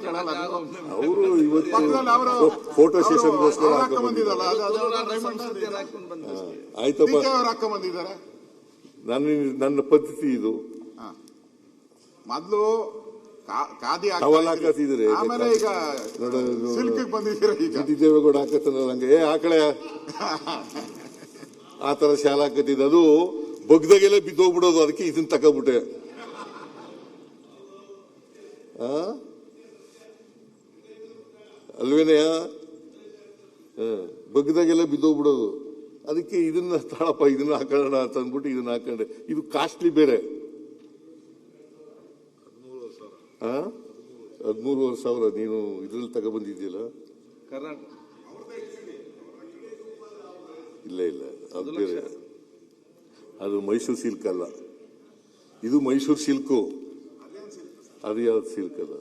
ಕೇಳಲ್ಲ. ಅವರು ಇವತ್ತು ಫೋಟೋ ಸೆಷನ್ಗೋಸ್ಕರ ಆಯ್ತಪ್ಪ, ನನ್ನ ಪದ್ಧತಿ ಇದು. ಮೊದಲು ಖಾದಿ ಹಾಕತ್ತಿದ್ರೆ ಆಮೇಲೆ ಈಗ ಸಿಲ್ಕ್ ಬಂದಿದ್ದೀರ. ಈಗ ದೇವೇಗೌಡ ಹಾಕತ್ತಲ್ಲ ನಂಗೆ ಆಕಳೆ ಆ ತರ ಶಾಲೆ ಹಾಕತ್ತಿದ್ದು, ಅದು ಬಗ್ದಾಗೆಲ್ಲ ಬಿದ್ದೋಗ್ಬಿಡೋದು. ಅದಕ್ಕೆ ಇದನ್ನ ತಕೊಂಡ್ಬಿಟ್ಟೆ. ಅಲ್ವೇನೆಯ ಬಗ್ದಾಗೆಲ್ಲ ಬಿದ್ದೋಗ್ಬಿಡೋದು. ಅದಕ್ಕೆ ಇದನ್ನ ತಾಳಪ್ಪ ಇದನ್ನ ಹಾಕೋಣ ಅಂತ ಅಂದ್ಬಿಟ್ಟು ಇದನ್ನ ಹಾಕೊಂಡೆ. ಇದು ಕಾಸ್ಟ್ಲಿ ಬೇರೆ. 13,500 ನೀನು ಇದ್ರಲ್ಲಿ ತಗೊಬಂದಿದ್ಯಲ್ಲ. ಇಲ್ಲ ಇಲ್ಲ, ಅದು ಬೇರೆ. ಅದು ಮೈಸೂರು ಸಿಲ್ಕ್ ಅಲ್ಲ, ಇದು ಮೈಸೂರು ಸಿಲ್ಕು. ಅದು ಯಾವ್ದು ಸಿಲ್ಕ್ ಅಲ್ಲ.